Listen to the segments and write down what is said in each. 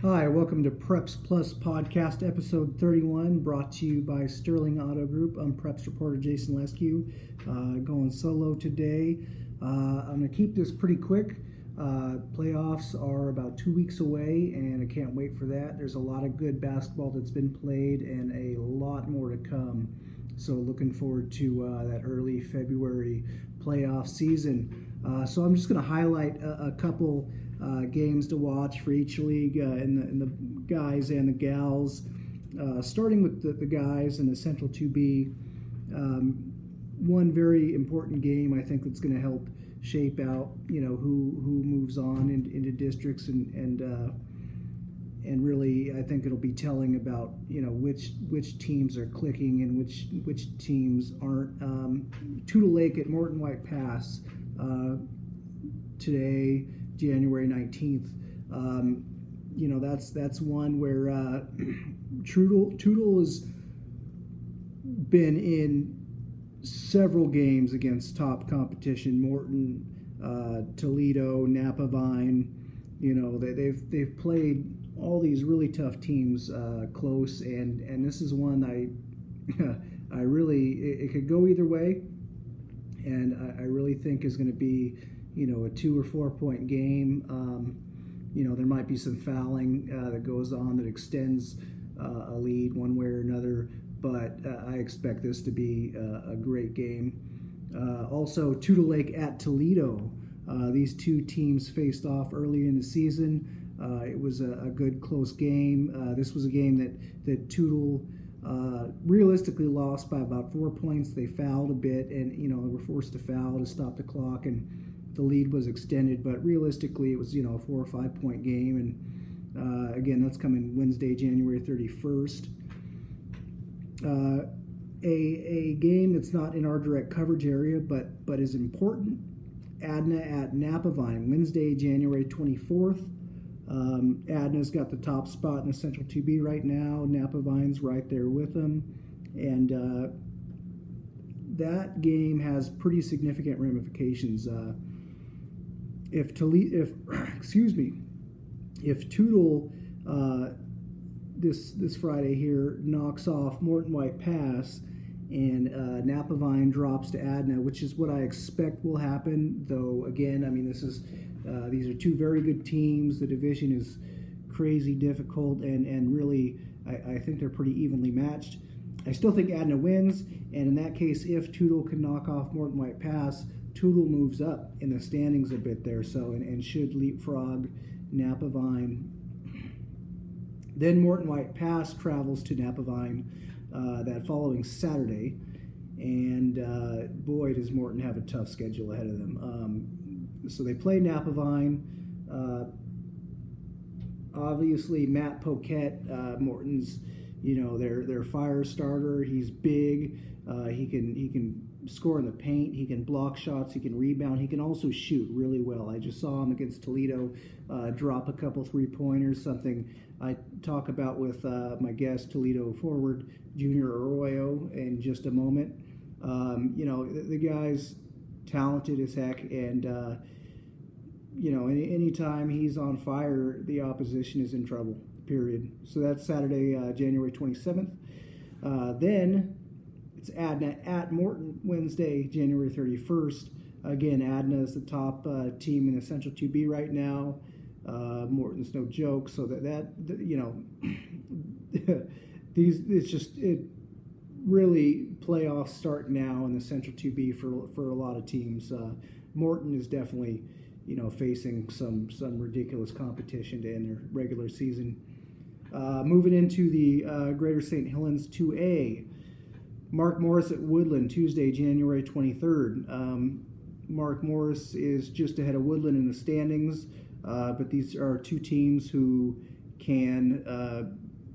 Hi, welcome to Preps Plus Podcast, episode 31, brought to you by Sterling Auto Group. I'm Preps reporter Jason Leskiw, going solo today. I'm going to keep this pretty quick. Playoffs are about 2 weeks away, and I can't wait for that. There's a lot of good basketball that's been played and a lot more to come. So looking forward to that early February playoff season. So I'm just going to highlight a couple games to watch for each league and the guys and the gals. Starting with the guys in the Central 2B, one very important game I think that's going to help shape out who moves on into districts and really I think it'll be telling about which teams are clicking and which teams aren't. Toledo Lake at Morton White Pass today, January 19th. That's one where Toodle has been in several games against top competition. Morton, Toledo, Napa Vine. They've played all these really tough teams close, and this is one I really it could go either way, and I really think is going to be a 2 or 4 point game. There might be some fouling that goes on that extends a lead one way or another, but I expect this to be a great game. Also, Toledo Lake at Toledo. These two teams faced off early in the season. It was a good close game. This was a game that Toodle realistically lost by about 4 points. They fouled a bit, and they were forced to foul to stop the clock, and the lead was extended. But realistically, it was a 4 or 5 point game, and again, that's coming Wednesday, January 31st. A game that's not in our direct coverage area, but is important. Adna at Napa Vine, Wednesday, January 24th. Adna's got the top spot in the Central 2B right now. Napa Vine's right there with them. And that game has pretty significant ramifications. If Toodle this Friday here knocks off Morton White Pass and Napa Vine drops to Adna, which is what I expect will happen, though again, these are two very good teams. The division is crazy difficult, and really I think they're pretty evenly matched. I still think Adna wins, and in that case, if Toodle can knock off Morton White Pass, Toodle moves up in the standings a bit there, and should leapfrog Napa Vine. Then Morton White Pass travels to Napa Vine that following Saturday, and boy, does Morton have a tough schedule ahead of them. So they play Napa Vine. Obviously, Matt Poquette, Morton's, their fire starter. He's big. He can score in the paint. He can block shots. He can rebound. He can also shoot really well. I just saw him against Toledo drop a couple 3-pointers, something I talk about with my guest, Toledo forward Junior Arroyo, in just a moment. The guy's talented as heck, and anytime he's on fire, the opposition is in trouble, period. So that's Saturday, January 27th. Then it's Adna at Morton, Wednesday, January 31st. Again, Adna is the top team in the Central 2B right now. Morton's no joke, so it really playoffs start now in the Central 2B for a lot of teams. Morton is definitely facing some ridiculous competition to end their regular season. Moving into the Greater St. Helens 2A, Mark Morris at Woodland, Tuesday, January 23rd. Mark Morris is just ahead of Woodland in the standings, but these are two teams who can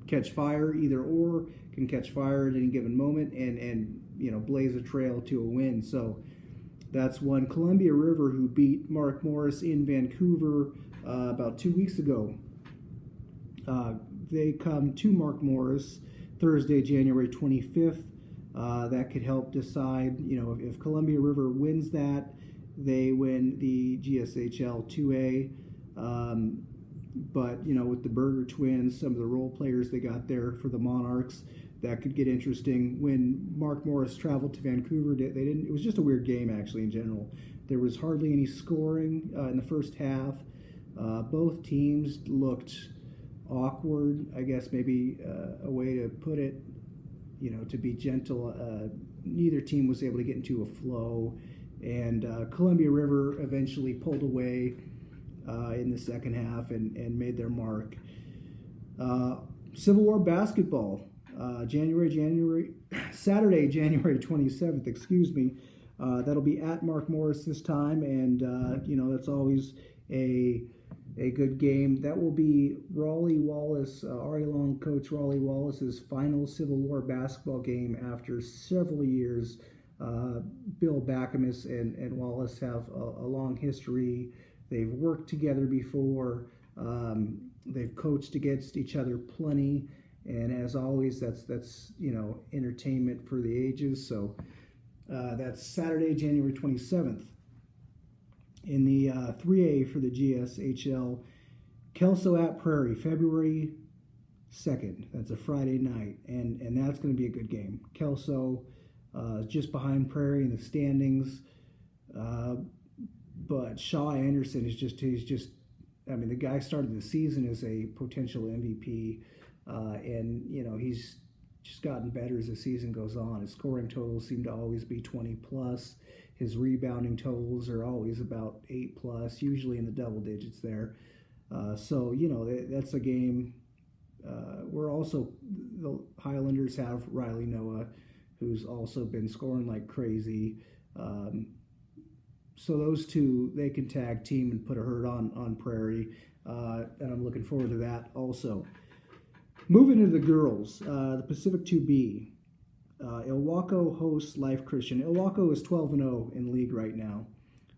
catch fire, either or can catch fire at any given moment and blaze a trail to a win. So that's one. Columbia River, who beat Mark Morris in Vancouver about 2 weeks ago. They come to Mark Morris Thursday, January 25th. That could help decide, if Columbia River wins that, they win the GSHL 2A. But, with the Berger twins, some of the role players they got there for the Monarchs, that could get interesting. When Mark Morris traveled to Vancouver, they didn't. It was just a weird game, actually, in general. There was hardly any scoring in the first half. Both teams looked awkward, I guess maybe a way to put it, to be gentle. Neither team was able to get into a flow, and Columbia River eventually pulled away in the second half and made their mark. Civil War basketball, Saturday, January 27th, excuse me. That'll be at Mark Morris this time, and that's always a good game. That will be Raleigh Wallace, Arroyo coach Raleigh Wallace's final Civil War basketball game after several years. Bill Backamus and Wallace have a long history. They've worked together before. They've coached against each other plenty, and as always, that's entertainment for the ages. So that's Saturday, January 27th. In the 3A for the GSHL, Kelso at Prairie, February 2nd. That's a Friday night, and that's going to be a good game. Kelso just behind Prairie in the standings, but Shaw Anderson he's just. The guy started the season as a potential MVP, and he's just gotten better as the season goes on. His scoring totals seem to always be 20 plus. His rebounding totals are always about 8 plus, usually in the double digits there. So that's a game. We're also, the Highlanders have Riley Noah, who's also been scoring like crazy. So those two, they can tag team and put a hurt on Prairie, and I'm looking forward to that also. Moving to the girls, the Pacific 2B. Ilwaco hosts Life Christian. Ilwaco is 12-0 in league right now.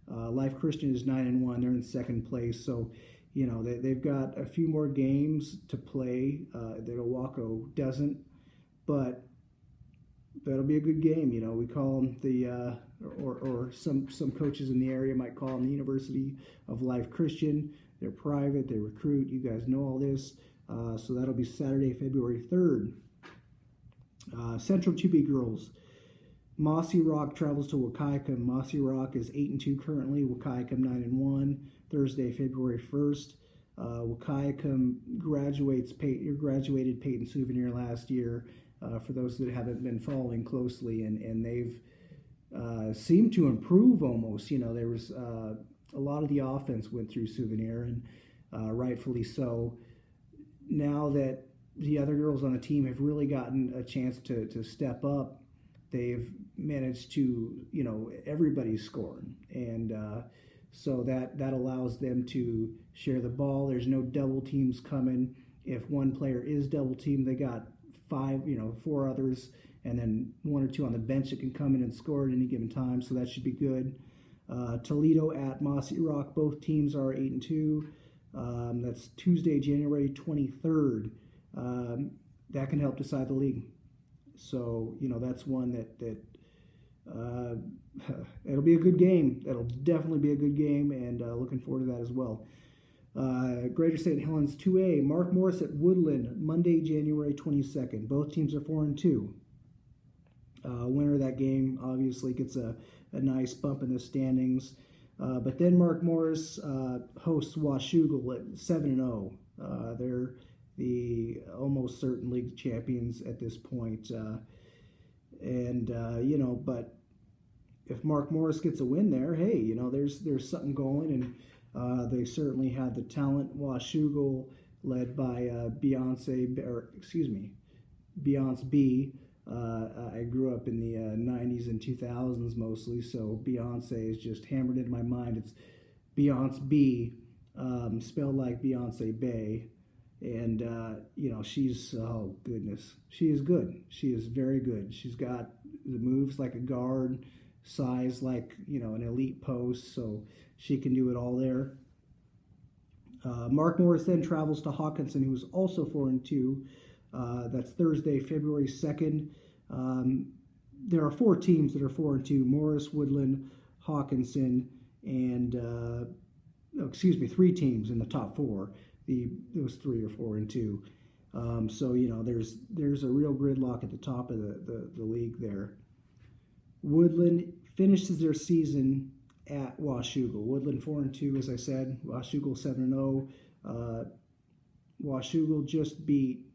Life Christian is 9-1. They're in second place. So, they've got a few more games to play that Ilwaco doesn't. But that'll be a good game. We call them the, or some coaches in the area might call them the University of Life Christian. They're private. They recruit. You guys know all this. So that'll be Saturday, February 3rd. Central 2B girls. Mossy Rock travels to Wahkiakum. Mossy Rock is 8-2 currently. Wahkiakum 9-1. Thursday, February 1st. Wahkiakum graduated Peyton Souvenir last year. For those that haven't been following closely, and they've seemed to improve almost. There was a lot of the offense went through Souvenir, and rightfully so. Now that the other girls on the team have really gotten a chance to step up, they've managed to, everybody's scoring. And so that allows them to share the ball. There's no double teams coming. If one player is double teamed, they got 4 others, and then 1 or 2 on the bench that can come in and score at any given time. So that should be good. Toledo at Mossy Rock. Both teams are 8-2. That's Tuesday, January 23rd. That can help decide the league. So, that's one that it'll be a good game. That'll definitely be a good game, and looking forward to that as well. Greater St. Helens 2A, Mark Morris at Woodland, Monday, January 22nd. Both teams are 4-2. Winner of that game obviously gets a nice bump in the standings. But then Mark Morris hosts Washougal at 7-0. They're the almost certain league champions at this point. But if Mark Morris gets a win there, hey, there's something going, and they certainly have the talent. Washougal, led by Beyonce B. I grew up in the 90s and 2000s mostly, so Beyonce is just hammered into my mind. It's Beyonce B, spelled like Beyonce Bay. And, she's, oh, goodness. She is good. She is very good. She's got the moves like a guard, size like, an elite post, so she can do it all there. Mark Morris then travels to Hawkinson, who is also 4-2. That's Thursday, February 2nd. There are 4 teams that are 4-2. Morris, Woodland, Hawkinson, and 3 teams in the top 4. it was 3 or 4-2. So there's a real gridlock at the top of the league there. Woodland finishes their season at Washougal. Woodland 4-2, as I said. Washougal 7-0. Washougal just beat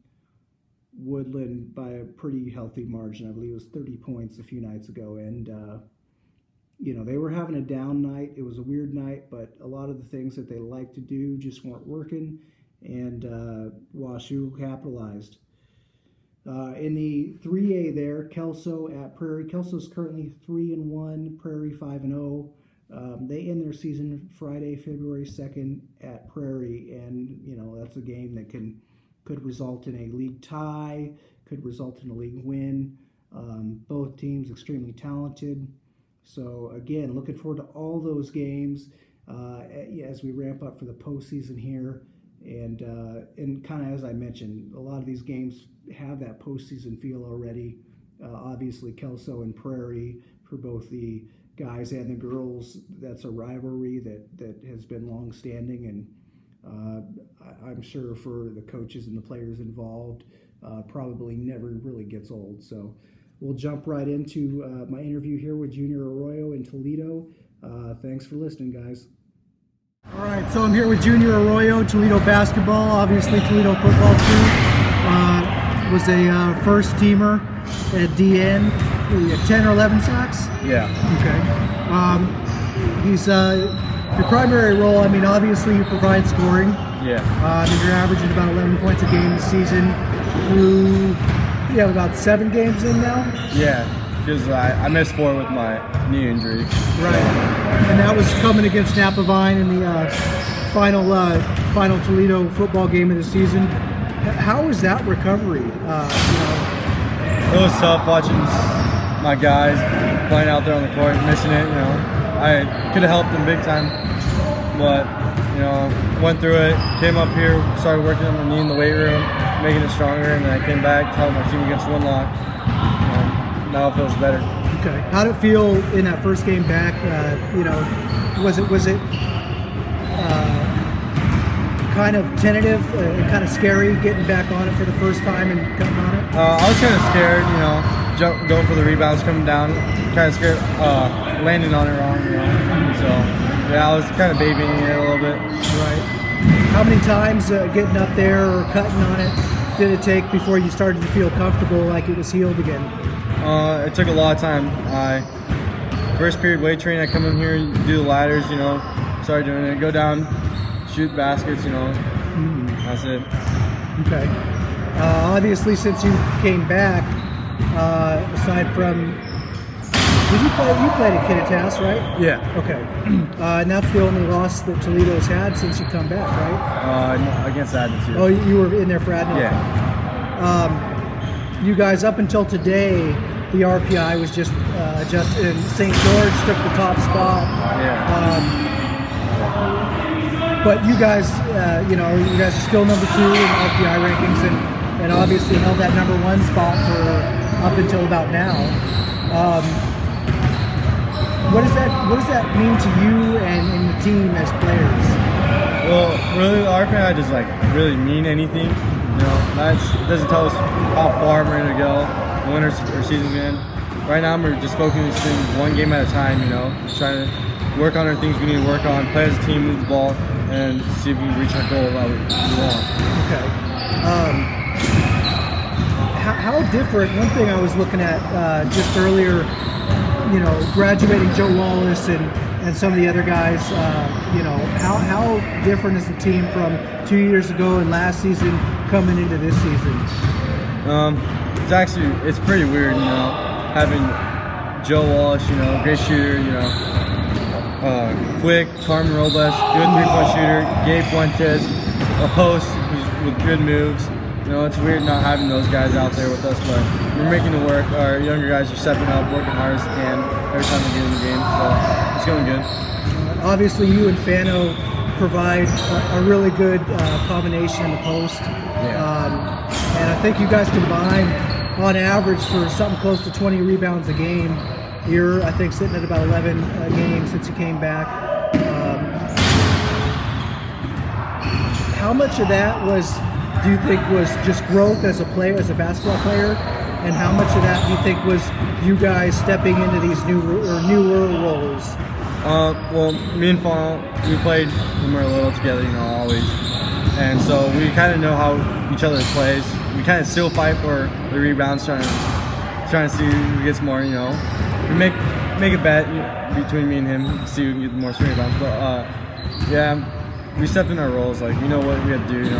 Woodland by a pretty healthy margin. I believe it was 30 points a few nights ago, and they were having a down night. It was a weird night, but a lot of the things that they like to do just weren't working, and Washougal capitalized. In the 3A there, Kelso at Prairie. Kelso's currently 3-1, Prairie 5-0. They end their season Friday, February 2nd at Prairie, and that's a game that could result in a league tie, could result in a league win. Both teams extremely talented. So again, looking forward to all those games as we ramp up for the postseason here. And kind of as I mentioned, a lot of these games have that postseason feel already. Obviously, Kelso and Prairie for both the guys and the girls. That's a rivalry that has been long-standing, and I'm sure for the coaches and the players involved, probably never really gets old. So we'll jump right into my interview here with Junior Arroyo in Toledo. Thanks for listening, guys. All right, so I'm here with Junior Arroyo, Toledo basketball, obviously Toledo football too. Was a first teamer at DN. He had 10 or 11 sacks? Yeah. Okay. He's your primary role. I mean, obviously you provide scoring. Yeah. You're averaging about 11 points a game this season. You have about 7 games in now? Yeah, because I missed 4 with my knee injury. Right. And that was coming against Napa Vine in the final Toledo football game of the season. How was that recovery? It was tough watching my guys playing out there on the court, missing it. I could have helped them big time, but went through it. Came up here, started working on my knee in the weight room, making it stronger, and then I came back, held my team against one lock. Now it feels better. Okay. How did it feel in that first game back? Was it kind of tentative, kind of scary getting back on it for the first time and cutting on it? I was kind of scared, going for the rebounds, coming down, kind of scared, landing on it wrong, So, yeah, I was kind of babying it a little bit. Right. How many times getting up there or cutting on it did it take before you started to feel comfortable like it was healed again? It took a lot of time. First period weight training, I come in here, do the ladders, started doing it, go down, shoot baskets, That's it. Okay. Obviously, since you came back, aside from, you played at Kittitas, right? Yeah. Okay. And that's the only loss that Toledo's had since you come back, right? Against Adams. Oh, you were in there for Adams? Yeah. You guys, up until today, the RPI was just adjusted, and St. George took the top spot. Yeah. But you guys, you guys are still number 2 in RPI rankings, and obviously held that number 1 spot for up until about now. What does that mean to you and the team as players? Well, really, the RPI doesn't really mean anything. That doesn't tell us how far we're gonna go, when our season's gonna end. Right now, we're just focusing one game at a time. Just trying to work on our things we need to work on, play as a team, move the ball, and see if we can reach our goal that we want. Okay. How different? One thing I was looking at just earlier, graduating Joe Wallace and some of the other guys. How different is the team from 2 years ago and last season coming into this season? It's pretty weird, having Joe Wallace, great shooter, quick, Carmen Robles, good three-point shooter, Gabe Fuentes, a post with good moves. It's weird not having those guys out there with us, but we're making it work. Our younger guys are stepping up, working hard as they can every time they get in the game, so it's going good. Obviously, you and Fano provide a really good combination in the post. Yeah. And I think you guys combine on average for something close to 20 rebounds a game. You're, I think, sitting at about 11 games since you came back. how much of that do you think was just growth as a player, as a basketball player, and how much of that do you think was you guys stepping into these newer roles? Well, me and Fawn, we played when we were little together, always. And so we kind of know how each other plays. We kind of still fight for the rebounds, trying to see who gets more, We make a bet between me and him, see who can get the more rebounds. But, yeah, we stepped in our roles. Like, we know what we have to do,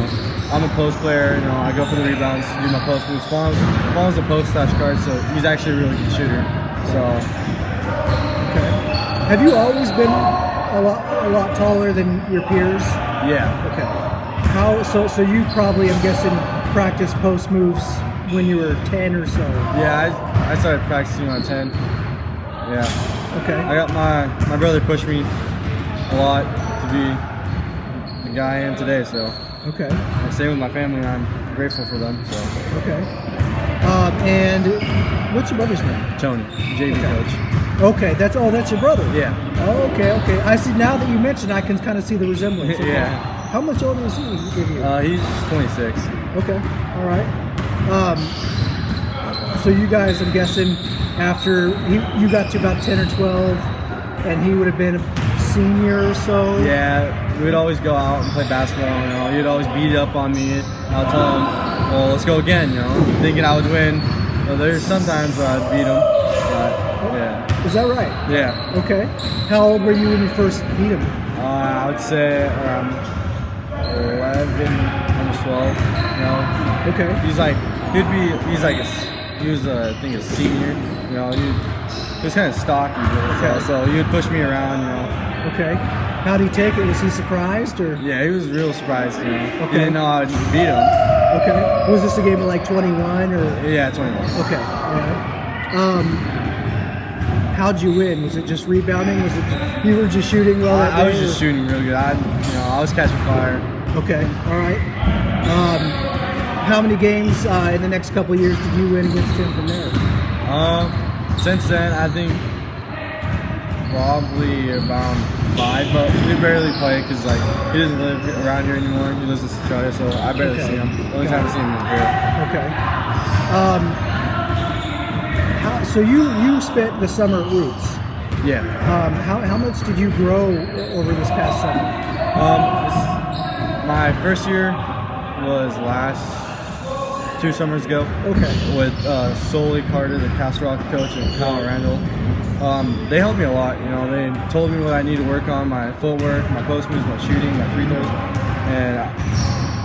I'm a post player, I go for the rebounds, do my post moves. Fawn's a post/guard, so he's actually a really good shooter. So, okay. Have you always been a lot taller than your peers? Yeah. Okay. So you probably, I'm guessing, practice post moves when you were 10 or so. Yeah, I started practicing when I was 10. Yeah. Okay. I got my brother pushed me a lot to be the guy I am today. So. Okay. And same with my family, and I'm grateful for them. So. Okay. And what's your brother's name? Tony, JV coach. Okay, that's your brother. Yeah. Oh, okay. I see. Now that you mentioned, I can kind of see the resemblance. Okay. Yeah. How much older is he than you? He's 26. Okay. All right. So you guys, I'm guessing, after you got to about 10 or 12, and he would have been a senior or so. Yeah, we would always go out and play basketball. He'd always beat up on me. I'll tell him, "Well, let's go again." Thinking I would win. Well, there's sometimes where I'd beat him. But yeah. Is that right? Yeah. Okay. How old were you when you first beat him? I would say around 11, almost 12. Okay. He was I think a senior. He was kind of stocky. So he would push me around. Okay. How did he take it? Was he surprised or? Yeah, he was real surprised. Okay. He didn't know I'd beat him. Okay. Was this a game of like 21 or? Yeah, 21. Okay. Yeah. How'd you win? Was it just rebounding? Was it you were just shooting well that day? I was just shooting real good. I was catching fire. Okay. All right. How many games in the next couple of years did you win against him from there? Since then, I think probably around 5, but we barely play because he doesn't live around here anymore. He lives in Australia, so I barely see him. The only time I see him is here. Okay. So you spent the summer at Roots. Yeah. How much did you grow over this past summer? My first year was last 2 summers ago. Okay. With Solly Carter, the Castle Rock coach, and Kyle Randall. They helped me a lot. They told me what I need to work on, my footwork, my post moves, my shooting, my free throws, and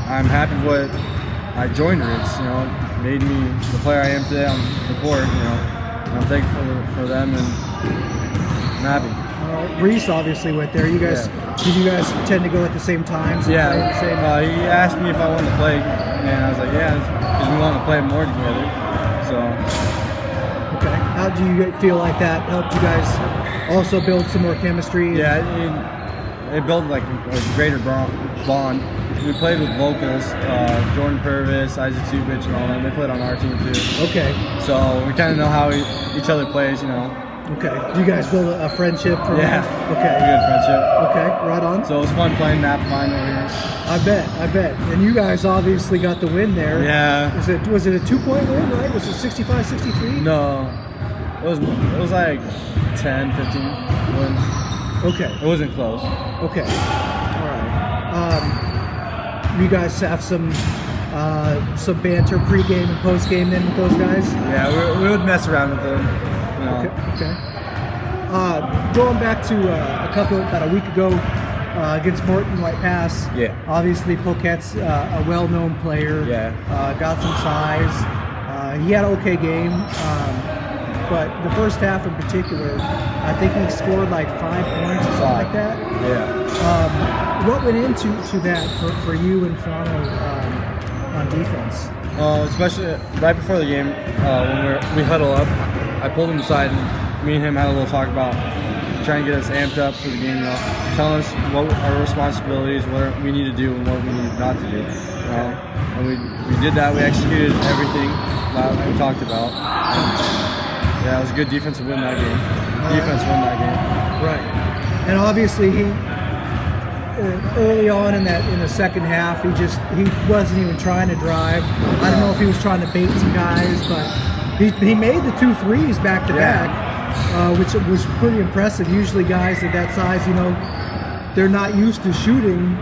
I'm happy with what I joined Roots. Made me the player I am today on the court. And I'm thankful for them, and I'm happy. Reese obviously went there. You guys, did you guys tend to go at the same times? Yeah. He asked me if I wanted to play, and I was like, yeah, because we want to play more together. So. Okay. How do you feel like that helped you guys also build some more chemistry? Yeah, it built like a greater bond. We played with locals, Jordan Purvis, Isaac Supich, and all that. They played on our team too. Okay. So we kind of know how each other plays, Okay. Do you guys build a friendship from that? Okay. A good friendship. Okay, right on. So it was fun playing that final here. I bet. And you guys obviously got the win there. Yeah. Was it a 2-point win, right? Was it 65-63? No. It was like 10, 15 win. Okay. It wasn't close. Okay. All right. You guys have some banter pregame and postgame then with those guys? Yeah, we would mess around with them. Okay. Going back to about a week ago against Morton White Pass. Yeah. Obviously, Poquette's a well-known player. Yeah. Got some size. He had an okay game, but the first half in particular, I think he scored like 5 points or something like that. Yeah. What went into that for you and Fano on defense? Especially right before the game, when we huddle up, I pulled him aside and me and him had a little talk about trying to get us amped up for the game, telling us what our responsibilities, what we need to do and what we need not to do. And we did that. We executed everything that we talked about. And, it was a good defensive win that game. Defense won that game. Right. And obviously early on in the second half, he wasn't even trying to drive. I don't know if he was trying to bait some guys, but he made the 2 threes back to back, which was pretty impressive. Usually guys at that size, they're not used to shooting.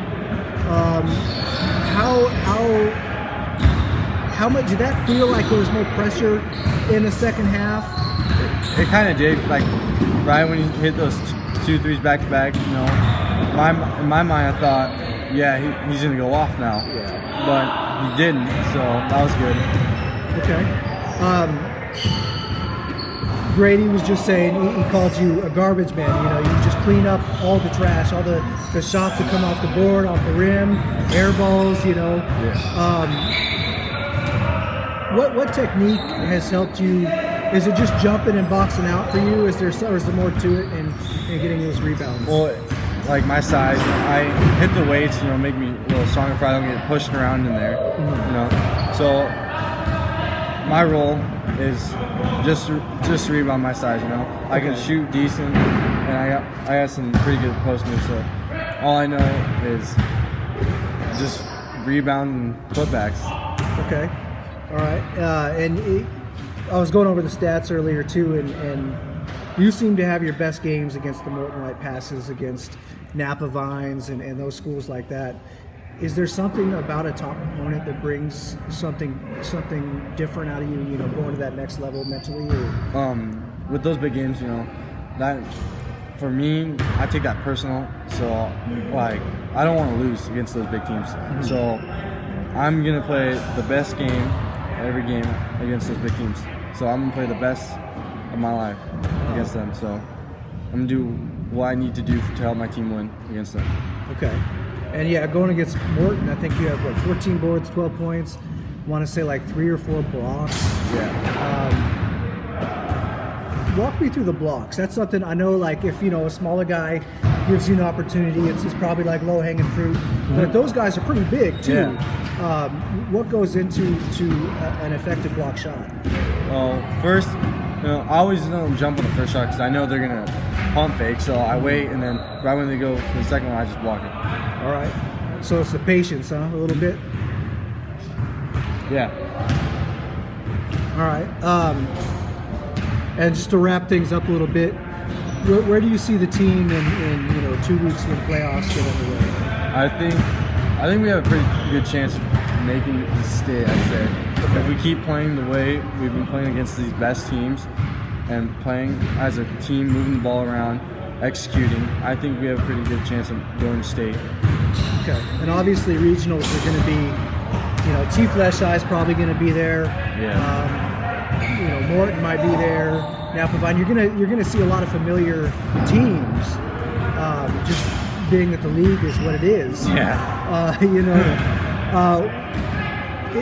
How much did that feel like there was more pressure in the second half? It kind of did. Like right when he hit those 2 threes back to back, in my mind I thought, he's gonna go off now. Yeah. But he didn't, so that was good. Okay. Grady was just saying he called you a garbage man. You just clean up all the trash, all the shots that come off the board, off the rim, air balls. Yeah. What technique has helped you? Is it just jumping and boxing out for you? Is there more to it in getting those rebounds? Well, like my size, I hit the weights, make me a little stronger if I don't get pushed around in there. So my role is just rebound my size. I can shoot decent, and I got some pretty good post moves. So all I know is just rebound and putbacks. Okay, all right. I was going over the stats earlier too, and you seem to have your best games against the Morton White Passes, against Napa Vines, and those schools like that. Is there something about a top opponent that brings something different out of you? Going to that next level mentally. Or? With those big games, that for me, I take that personal. So like, I don't want to lose against those big teams. Mm-hmm. So I'm gonna play the best game every game against those big teams. So I'm gonna play the best of my life against them. So I'm gonna do what I need to do to help my team win against them. Okay. And going against Morton, I think you have 14 boards, 12 points. I want to say like 3 or 4 blocks. Yeah. Walk me through the blocks. That's something I know. Like if a smaller guy gives you an opportunity, it's probably like low hanging fruit. Mm-hmm. But those guys are pretty big too. Yeah. What goes into an effective block shot? Well, first, I always don't jump on the first shot because I know they're gonna pump fake. So I wait, and then right when they go for the second one, I just block it. All right. So it's the patience, huh? A little bit. Yeah. All right. And just to wrap things up a little bit, where do you see the team in 2 weeks when playoffs get underway? I think we have a pretty good chance of making it to stay. I'd say if we keep playing the way we've been playing against these best teams and playing as a team, moving the ball around, executing, I think we have a pretty good chance of going to state. Okay. And obviously regionals are going to be, Chief Leshai is probably going to be there. Yeah. Morton might be there. Napa Vine. You're gonna see a lot of familiar teams. Just being that the league is what it is. Yeah.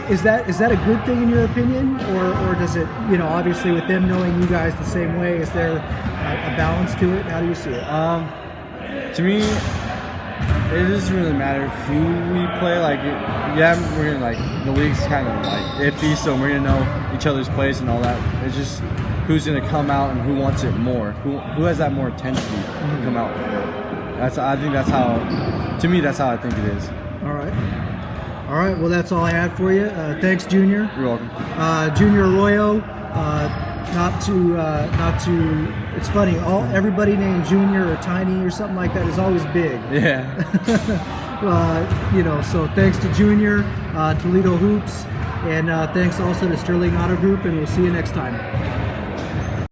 Is that a good thing in your opinion, or does it? Obviously with them knowing you guys the same way, is there a balance to it? How do you see it? To me, it doesn't really matter who we play. We're gonna the league's kind of iffy, so we're gonna know each other's plays and all that. It's just who's gonna come out and who wants it more. Who has that more intensity to come out for it. That's how I think it is. All right. Well, that's all I had for you. Thanks, Junior. You're welcome. Junior Arroyo. Not to. It's funny. Everybody named Junior or Tiny or something like that is always big. Yeah. So thanks to Junior, Toledo Hoops, and thanks also to Sterling Auto Group, and we'll see you next time.